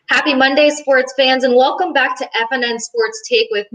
Happy Monday, sports fans, and welcome back to FNN Sports Take with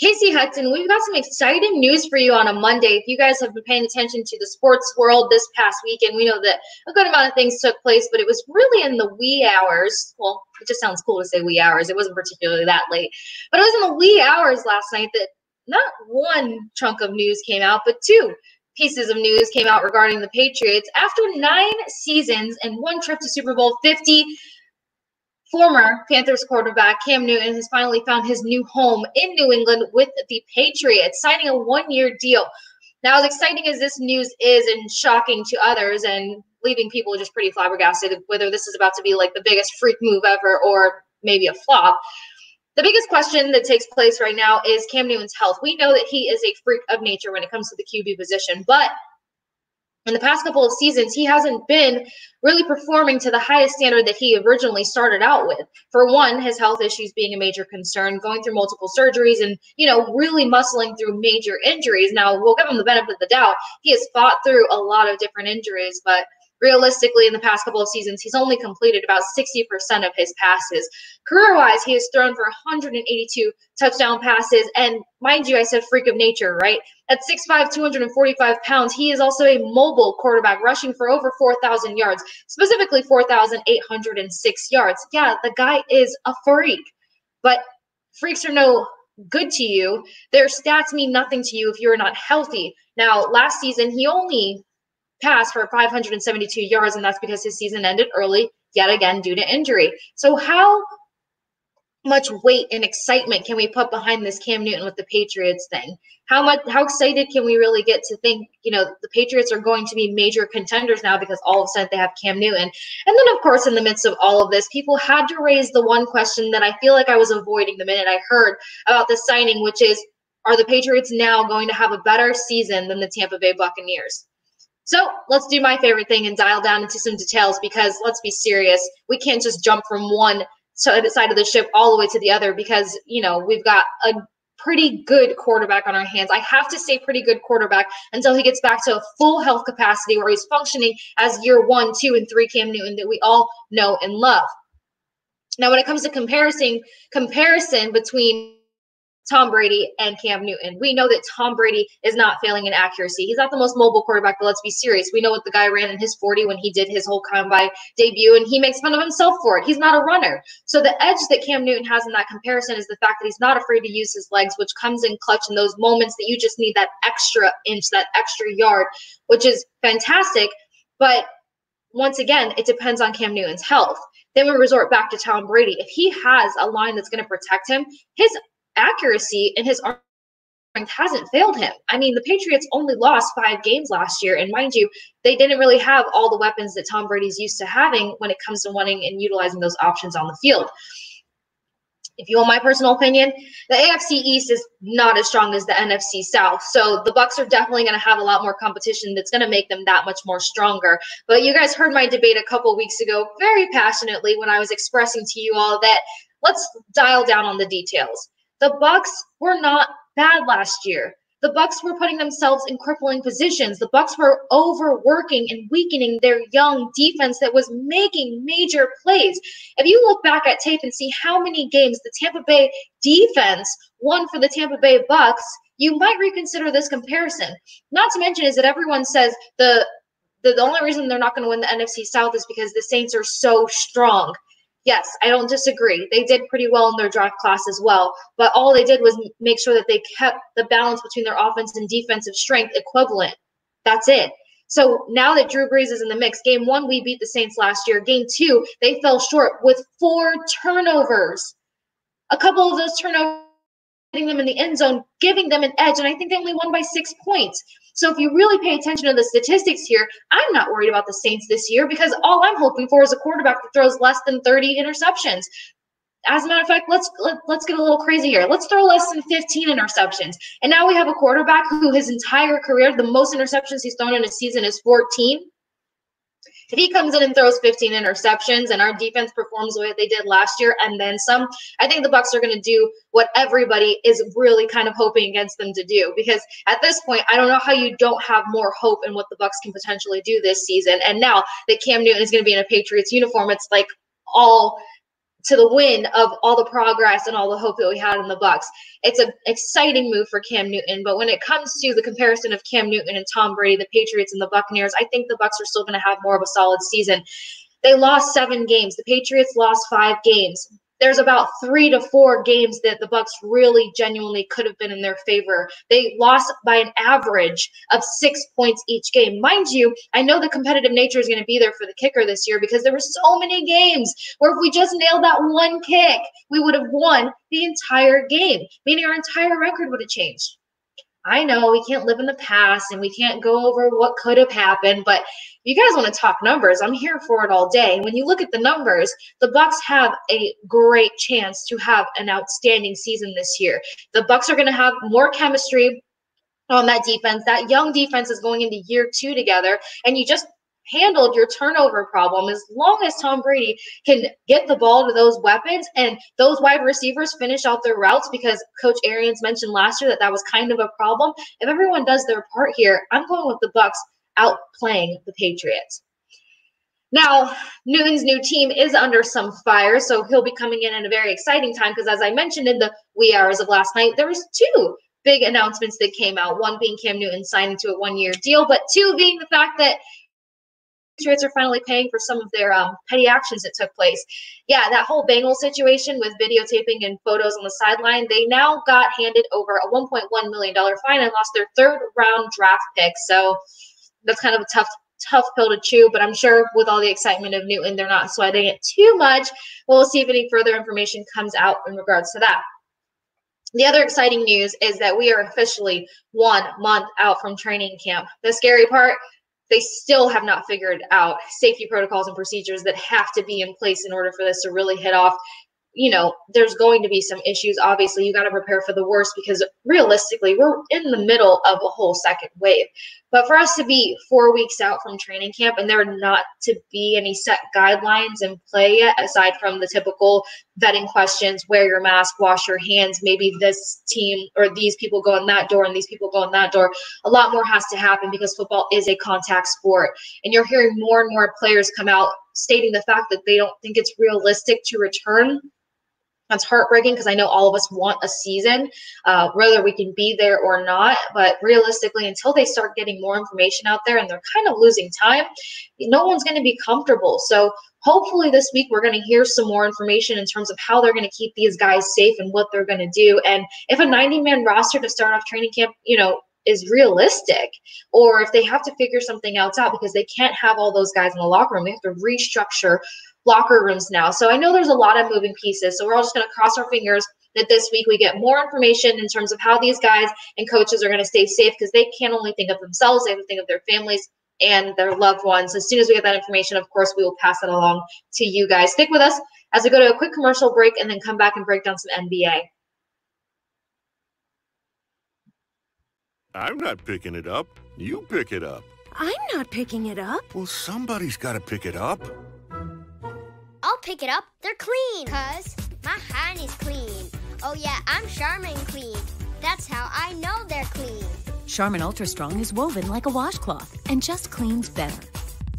Kasey Hudson. We've got some exciting news for you on a Monday. If you guys have been paying attention to the sports world this past weekend, we know that a good amount of things took place, but it was really in the wee hours. Well, it just sounds cool to say wee hours. It wasn't particularly that late, but it was in the wee hours last night that not one chunk of news came out, but two pieces of news came out regarding the Patriots. After 9 seasons and one trip to Super Bowl 50, former Panthers quarterback Cam Newton has finally found his new home in New England with the Patriots, signing a one-year deal. Now, as exciting as this news is and shocking to others and leaving people just pretty flabbergasted whether this is about to be like the biggest freak move ever or maybe a flop, the biggest question that takes place right now is Cam Newton's health. We know that he is a freak of nature when it comes to the QB position, but in the past couple of seasons, he hasn't been really performing to the highest standard that he originally started out with. For one, his health issues being a major concern, going through multiple surgeries and, really muscling through major injuries. Now, we'll give him the benefit of the doubt. He has fought through a lot of different injuries, but realistically, in the past couple of seasons, he's only completed about 60% of his passes. Career-wise, he has thrown for 182 touchdown passes. And mind you, I said freak of nature, right? At 6'5", 245 pounds, he is also a mobile quarterback, rushing for over 4,000 yards, specifically 4,806 yards. Yeah, the guy is a freak. But freaks are no good to you. Their stats mean nothing to you if you're not healthy. Now, last season, he only passed for 572 yards, and that's because his season ended early, yet again, due to injury. So how much weight and excitement can we put behind this Cam Newton with the Patriots thing? How excited can we really get to think, the Patriots are going to be major contenders now because all of a sudden they have Cam Newton? And then, of course, in the midst of all of this, people had to raise the one question that I feel like I was avoiding the minute I heard about the signing, which is, are the Patriots now going to have a better season than the Tampa Bay Buccaneers? So let's do my favorite thing and dial down into some details, because let's be serious. We can't just jump from one side of the ship all the way to the other because, we've got a pretty good quarterback on our hands. I have to say pretty good quarterback until he gets back to a full health capacity where he's functioning as year 1, 2, and 3 Cam Newton that we all know and love. Now, when it comes to comparison between Tom Brady and Cam Newton, we know that Tom Brady is not failing in accuracy. He's not the most mobile quarterback, but let's be serious. We know what the guy ran in his 40 when he did his whole combine debut, and he makes fun of himself for it. He's not a runner. So the edge that Cam Newton has in that comparison is the fact that he's not afraid to use his legs, which comes in clutch in those moments that you just need that extra inch, that extra yard, which is fantastic. But once again, it depends on Cam Newton's health. Then we resort back to Tom Brady. If he has a line that's going to protect him, his accuracy and his arm strength hasn't failed him. I mean, the Patriots only lost 5 games last year, and mind you, they didn't really have all the weapons that Tom Brady's used to having when it comes to wanting and utilizing those options on the field. If you want my personal opinion, the AFC East is not as strong as the NFC South. So the Bucs are definitely going to have a lot more competition that's going to make them that much more stronger. But you guys heard my debate a couple weeks ago very passionately when I was expressing to you all that let's dial down on the details. The Bucs were not bad last year. The Bucs were putting themselves in crippling positions. The Bucs were overworking and weakening their young defense that was making major plays. If you look back at tape and see how many games the Tampa Bay defense won for the Tampa Bay Bucs, you might reconsider this comparison. Not to mention is that everyone says the only reason they're not going to win the NFC South is because the Saints are so strong. Yes, I don't disagree. They did pretty well in their draft class as well, but all they did was make sure that they kept the balance between their offense and defensive strength equivalent. That's it. So now that Drew Brees is in the mix, game 1, we beat the Saints last year. Game 2, they fell short with 4 turnovers. A couple of those turnovers hitting them in the end zone, giving them an edge, and I think they only won by 6 points. So if you really pay attention to the statistics here, I'm not worried about the Saints this year because all I'm hoping for is a quarterback that throws less than 30 interceptions. As a matter of fact, let's get a little crazy here. Let's throw less than 15 interceptions. And now we have a quarterback who his entire career, the most interceptions he's thrown in a season is 14. If he comes in and throws 15 interceptions and our defense performs the way they did last year and then some, I think the Bucs are going to do what everybody is really kind of hoping against them to do. Because at this point, I don't know how you don't have more hope in what the Bucs can potentially do this season. And now that Cam Newton is going to be in a Patriots uniform, it's like all to the win of all the progress and all the hope that we had in the Bucs. It's an exciting move for Cam Newton, but when it comes to the comparison of Cam Newton and Tom Brady, the Patriots and the Buccaneers, I think the Bucs are still going to have more of a solid season. They lost 7 games. The Patriots lost 5 games. There's about 3 to 4 games that the Bucs really genuinely could have been in their favor. They lost by an average of 6 points each game. Mind you, I know the competitive nature is going to be there for the kicker this year because there were so many games where if we just nailed that one kick, we would have won the entire game, meaning our entire record would have changed. I know we can't live in the past and we can't go over what could have happened, but you guys want to talk numbers, I'm here for it all day. And when you look at the numbers, the Bucs have a great chance to have an outstanding season this year. The Bucs are going to have more chemistry on that defense. That young defense is going into year 2 together, and you just handled your turnover problem. As long as Tom Brady can get the ball to those weapons and those wide receivers finish out their routes, because Coach Arians mentioned last year that was kind of a problem. If everyone does their part here, I'm going with the Bucs outplaying the Patriots. Now, Newton's new team is under some fire, so he'll be coming in a very exciting time because, as I mentioned in the wee hours of last night, there was 2 big announcements that came out, one being Cam Newton signing to a 1-year deal, but 2 being the fact that Patriots are finally paying for some of their petty actions that took place. Yeah, that whole Bengals situation with videotaping and photos on the sideline, they now got handed over a $1.1 million fine and lost their 3rd-round draft pick. So that's kind of a tough pill to chew, but I'm sure with all the excitement of Newton, they're not sweating it too much. We'll see if any further information comes out in regards to that. The other exciting news is that we are officially 1 month out from training camp. The scary part, they still have not figured out safety protocols and procedures that have to be in place in order for this to really hit off. You know, there's going to be some issues. Obviously, you got to prepare for the worst because realistically, we're in the middle of a whole second wave. But for us to be 4 weeks out from training camp and there not to be any set guidelines in play yet, aside from the typical vetting questions, wear your mask, wash your hands, maybe this team or these people go in that door and these people go in that door, a lot more has to happen because football is a contact sport. And you're hearing more and more players come out stating the fact that they don't think it's realistic to return. That's heartbreaking because I know all of us want a season, whether we can be there or not. But realistically, until they start getting more information out there and they're kind of losing time, no one's going to be comfortable. So hopefully this week we're going to hear some more information in terms of how they're going to keep these guys safe and what they're going to do. And if a 90-man roster to start off training camp, is realistic, or if they have to figure something else out because they can't have all those guys in the locker room. They have to restructure locker rooms now. So I know there's a lot of moving pieces. So we're all just going to cross our fingers that this week we get more information in terms of how these guys and coaches are going to stay safe, because they can't only think of themselves, they have to think of their families and their loved ones. As soon as we get that information, of course, we will pass it along to you guys. Stick with us as we go to a quick commercial break and then come back and break down some NBA. I'm not picking it up. You pick it up. I'm not picking it up. Well, somebody's got to pick it up. I'll pick it up. They're clean. 'Cause my hand is clean. Oh yeah, I'm Charmin clean. That's how I know they're clean. Charmin Ultra Strong is woven like a washcloth and just cleans better.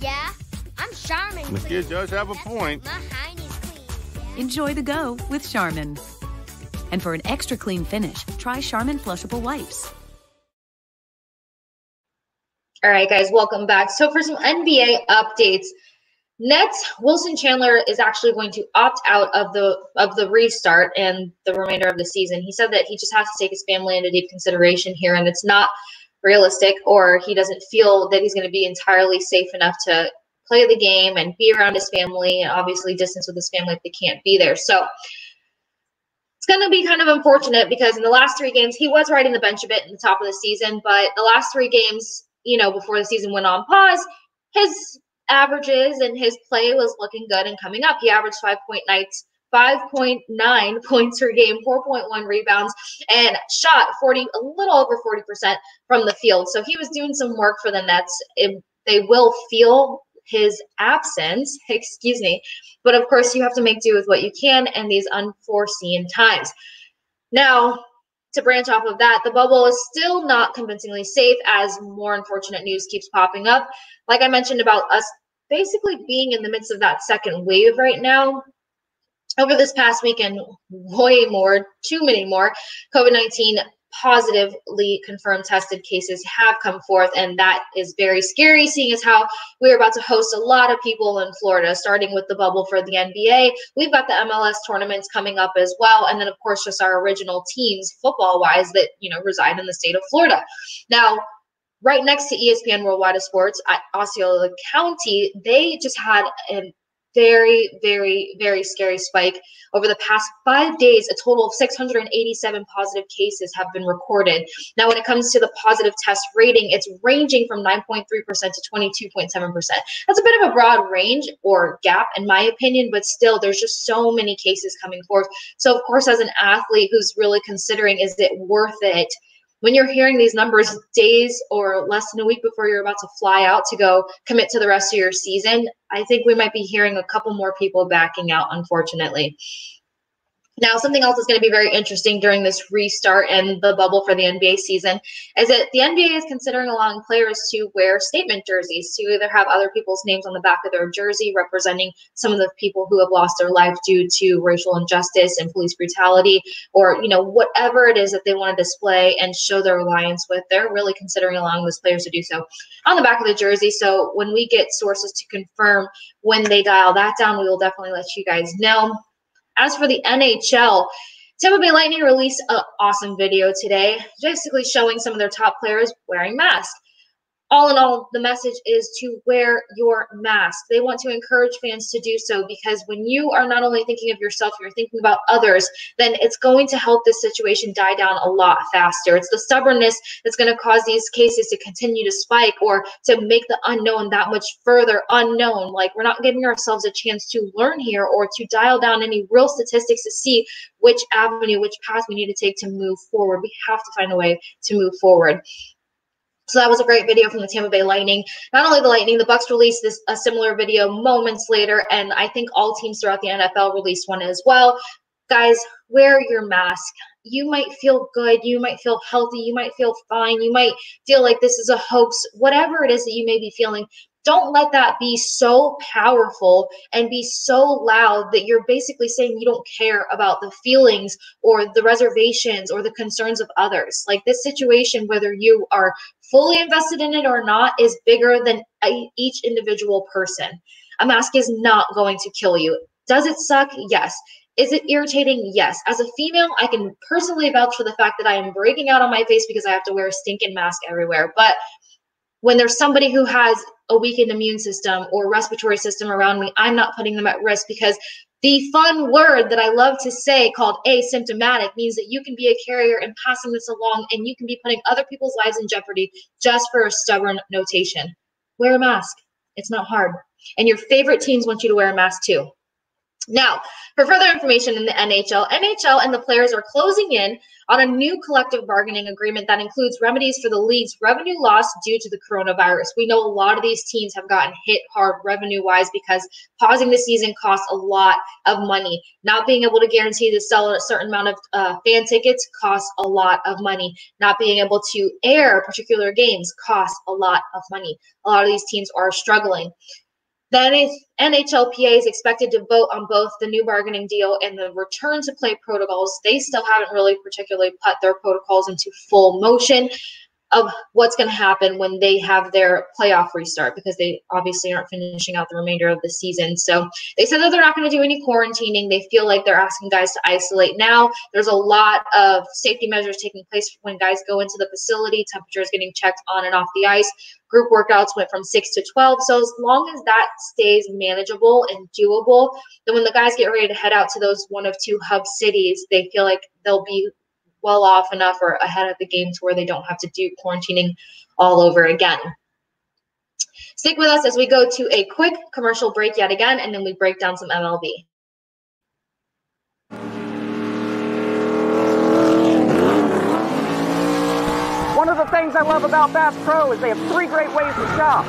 Yeah, I'm Charmin clean. The kid does have a point. My hand is clean. Yeah. Enjoy the go with Charmin. And for an extra clean finish, try Charmin Flushable Wipes. All right, guys, welcome back. So for some NBA updates, Nets, Wilson Chandler is actually going to opt out of the restart and the remainder of the season. He said that he just has to take his family into deep consideration here, and it's not realistic, or he doesn't feel that he's going to be entirely safe enough to play the game and be around his family, and obviously distance with his family if they can't be there. So it's going to be kind of unfortunate because in the last 3 games, he was riding the bench a bit in the top of the season, but the last 3 games, before the season went on pause, his averages and his play was looking good and coming up. He averaged 5.9 points per game, 4.1 rebounds, and shot a little over 40% from the field. So he was doing some work for the Nets. They will feel his absence, but of course you have to make do with what you can in these unforeseen times. Now, to branch off of that, the bubble is still not convincingly safe as more unfortunate news keeps popping up. Like I mentioned about us basically being in the midst of that second wave right now. Over this past weekend, too many more COVID-19 positively confirmed tested cases have come forth, and that is very scary, seeing as how we're about to host a lot of people in Florida, starting with the bubble for the NBA. We've got the MLS tournaments coming up as well, and then of course just our original teams football-wise that reside in the state of Florida. Now, right next to ESPN Worldwide of Sports at Osceola County, they just had a very, very, very scary spike. Over the past 5 days, a total of 687 positive cases have been recorded. Now, when it comes to the positive test rating, it's ranging from 9.3% to 22.7%. That's a bit of a broad range or gap, in my opinion, but still, there's just so many cases coming forth. So, of course, as an athlete who's really considering, is it worth it? When you're hearing these numbers days or less than a week before you're about to fly out to go commit to the rest of your season, I think we might be hearing a couple more people backing out, unfortunately. Now, something else is going to be very interesting during this restart and the bubble for the NBA season is that the NBA is considering allowing players to wear statement jerseys, to either have other people's names on the back of their jersey representing some of the people who have lost their life due to racial injustice and police brutality, or, whatever it is that they want to display and show their alliance with. They're really considering allowing those players to do so on the back of the jersey. So when we get sources to confirm when they dial that down, we will definitely let you guys know. As for the NHL, Tampa Bay Lightning released an awesome video today, basically showing some of their top players wearing masks. All in all, the message is to wear your mask. They want to encourage fans to do so, because when you are not only thinking of yourself, you're thinking about others, then it's going to help this situation die down a lot faster. It's the stubbornness that's going to cause these cases to continue to spike, or to make the unknown that much further unknown. Like, we're not giving ourselves a chance to learn here or to dial down any real statistics to see which avenue, which path we need to take to move forward. We have to find a way to move forward. So that was a great video from the Tampa Bay Lightning. Not only the Lightning, the Bucks released a similar video moments later, and I think all teams throughout the NFL released one as well. Guys, wear your mask. You might feel good. You might feel healthy. You might feel fine. You might feel like this is a hoax. Whatever it is that you may be feeling, don't let that be so powerful and be so loud that you're basically saying you don't care about the feelings or the reservations or the concerns of others. Like, this situation, whether you are fully invested in it or not, is bigger than each individual person. A mask is not going to kill you. Does it suck? Yes. Is it irritating? Yes. As a female, I can personally vouch for the fact that I am breaking out on my face because I have to wear a stinking mask everywhere. But when there's somebody who has a weakened immune system or respiratory system around me, I'm not putting them at risk, because the fun word that I love to say called asymptomatic means that you can be a carrier and passing this along, and you can be putting other people's lives in jeopardy just for a stubborn notation. Wear a mask. It's not hard. And your favorite teams want you to wear a mask too. Now, for further information in the NHL and the players are closing in on a new collective bargaining agreement that includes remedies for the league's revenue loss due to the coronavirus. We know a lot of these teams have gotten hit hard revenue-wise because pausing the season costs a lot of money. Not being able to guarantee to sell a certain amount of fan tickets costs a lot of money. Not being able to air particular games costs a lot of money. A lot of these teams are struggling. The NHLPA is expected to vote on both the new bargaining deal and the return to play protocols. They still haven't really particularly put their protocols into full motion of what's going to happen when they have their playoff restart, because they obviously aren't finishing out the remainder of the season. So they said that they're not going to do any quarantining. They feel like they're asking guys to isolate now. There's a lot of safety measures taking place when guys go into the facility. Temperature is getting checked on and off the ice. Group workouts went from 6 to 12. So as long as that stays manageable and doable, then when the guys get ready to head out to those one of two hub cities, they feel like they'll be well off enough or ahead of the game to where they don't have to do quarantining all over again. Stick with us as we go to a quick commercial break yet again, and then we break down some MLB. One of the things I love about Bass Pro is they have 3 great ways to shop.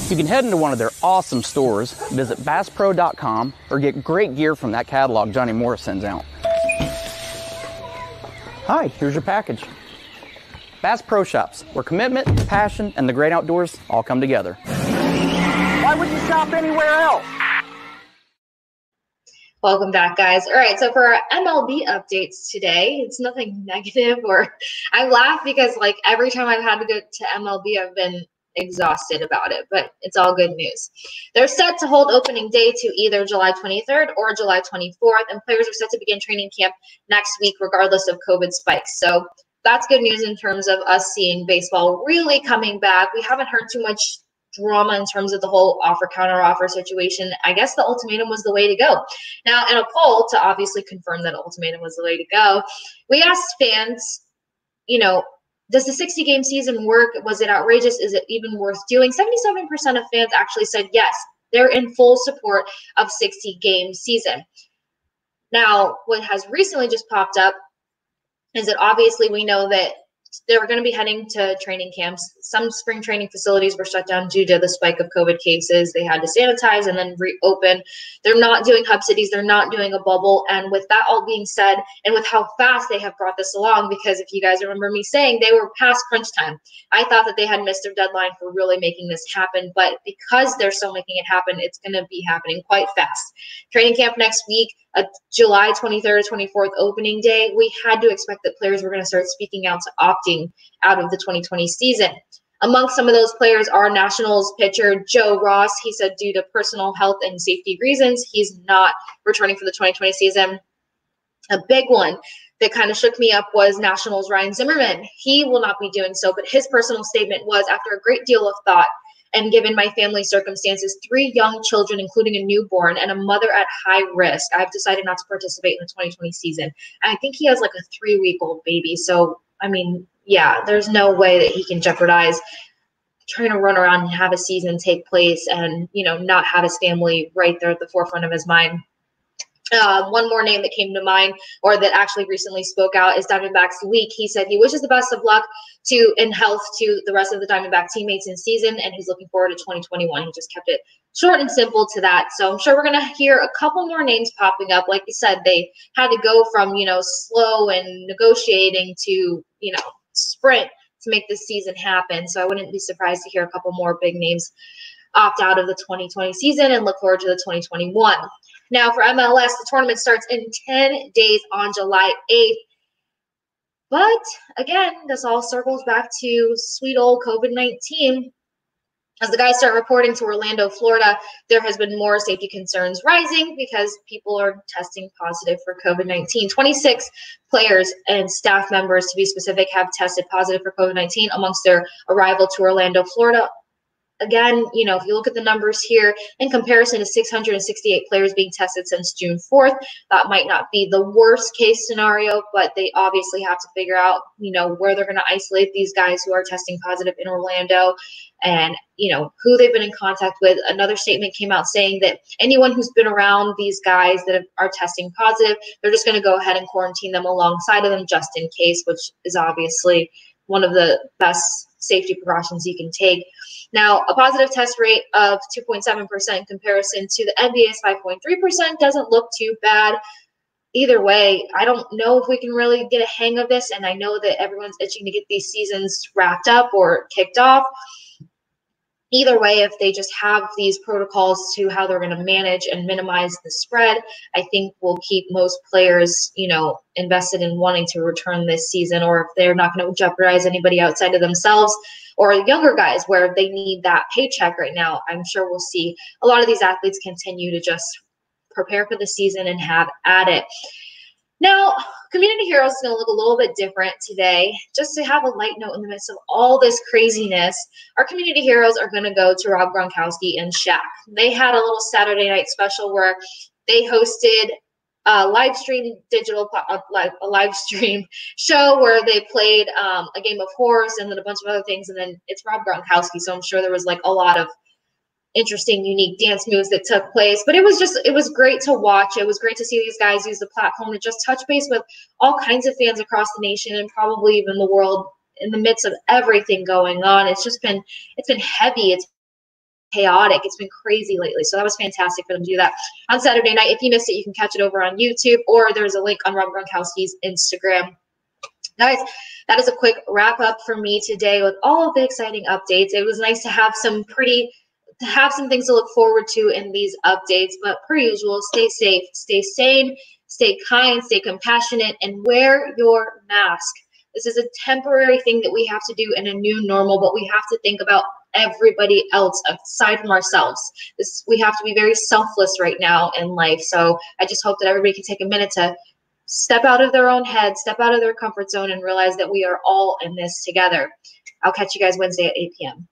You can head into one of their awesome stores, visit BassPro.com, or get great gear from that catalog Johnny Morris sends out. Hi, here's your package. Bass Pro Shops, where commitment, passion, and the great outdoors all come together. Why would you shop anywhere else? Welcome back, guys. All right, so for our MLB updates today, it's nothing negative, or I laugh because like every time I've had to go to MLB, I've been exhausted about it, but it's all good news. They're set to hold opening day to either July 23rd or July 24th, and players are set to begin training camp next week regardless of COVID spikes. So that's good news in terms of us seeing baseball really coming back. We haven't heard too much drama in terms of the whole offer counter offer situation. I guess the ultimatum was the way to go. Now, in a poll to obviously confirm that ultimatum was the way to go, we asked fans, you know, does the 60-game season work? Was it outrageous? Is it even worth doing? 77% of fans actually said yes, they're in full support of 60-game season. Now, what has recently just popped up is that obviously we know that they're going to be heading to training camps. Some spring training facilities were shut down due to the spike of COVID cases. They had to sanitize and then reopen. They're not doing hub cities. They're not doing a bubble. And with that all being said, and with how fast they have brought this along, because if you guys remember me saying they were past crunch time, I thought that they had missed their deadline for really making this happen. But because they're still making it happen, it's going to be happening quite fast. Training camp next week, a July 23rd, 24th opening day, we had to expect that players were going to start speaking out to opting out of the 2020 season. Among some of those players are Nationals pitcher Joe Ross. He said due to personal health and safety reasons, he's not returning for the 2020 season. A big one that kind of shook me up was Nationals Ryan Zimmerman. He will not be doing so, but his personal statement was, after a great deal of thought, and given my family circumstances, 3 young children, including a newborn, and a mother at high risk, I've decided not to participate in the 2020 season. And I think he has like a 3-week-old baby. So, I mean, yeah, there's no way that he can jeopardize trying to run around and have a season take place and, you know, not have his family right there at the forefront of his mind. One more name that came to mind, or that actually recently spoke out, is Diamondbacks Leak. He said he wishes the best of luck and health to the rest of the Diamondback teammates in season, and he's looking forward to 2021. He just kept it short and simple to that. So I'm sure we're going to hear a couple more names popping up. Like you said, they had to go from, you know, slow and negotiating to, you know, sprint to make this season happen. So I wouldn't be surprised to hear a couple more big names opt out of the 2020 season and look forward to the 2021. Now for MLS, the tournament starts in 10 days on July 8th. But again, this all circles back to sweet old COVID-19. As the guys start reporting to Orlando, Florida, there has been more safety concerns rising because people are testing positive for COVID-19. 26 players and staff members, to be specific, have tested positive for COVID-19 amongst their arrival to Orlando, Florida. Again, you know, if you look at the numbers here, in comparison to 668 players being tested since June 4th, that might not be the worst case scenario, but they obviously have to figure out, you know, where they're going to isolate these guys who are testing positive in Orlando and, you know, who they've been in contact with. Another statement came out saying that anyone who's been around these guys that are testing positive, they're just going to go ahead and quarantine them alongside of them just in case, which is obviously one of the best safety precautions you can take. Now, a positive test rate of 2.7% in comparison to the NBA's 5.3% doesn't look too bad. Either way, I don't know if we can really get a hang of this, and I know that everyone's itching to get these seasons wrapped up or kicked off. Either way, if they just have these protocols to how they're going to manage and minimize the spread, I think will keep most players, you know, invested in wanting to return this season, or if they're not going to jeopardize anybody outside of themselves or younger guys where they need that paycheck right now. I'm sure we'll see a lot of these athletes continue to just prepare for the season and have at it. Now, Community Heroes is going to look a little bit different today. Just to have a light note in the midst of all this craziness, our Community Heroes are going to go to Rob Gronkowski and Shaq. They had a little Saturday night special where they hosted a live stream show where they played a game of horse and then a bunch of other things. And then it's Rob Gronkowski, so I'm sure there was like a lot of interesting, unique dance moves that took place. But it was great to watch. It was great to see these guys use the platform to just touch base with all kinds of fans across the nation and probably even the world in the midst of everything going on. It's been heavy. It's chaotic. It's been crazy lately. So that was fantastic for them to do that on Saturday night. If you missed it, you can catch it over on YouTube, or there's a link on Rob Gronkowski's Instagram. Guys, that is a quick wrap up for me today with all of the exciting updates. It was nice to have some things to look forward to in these updates, but per usual, stay safe, stay sane, stay kind, stay compassionate, and wear your mask. This is a temporary thing that we have to do in a new normal, but we have to think about everybody else aside from ourselves. We have to be very selfless right now in life. So I just hope that everybody can take a minute to step out of their own head, step out of their comfort zone, and realize that we are all in this together. I'll catch you guys Wednesday at 8 p.m.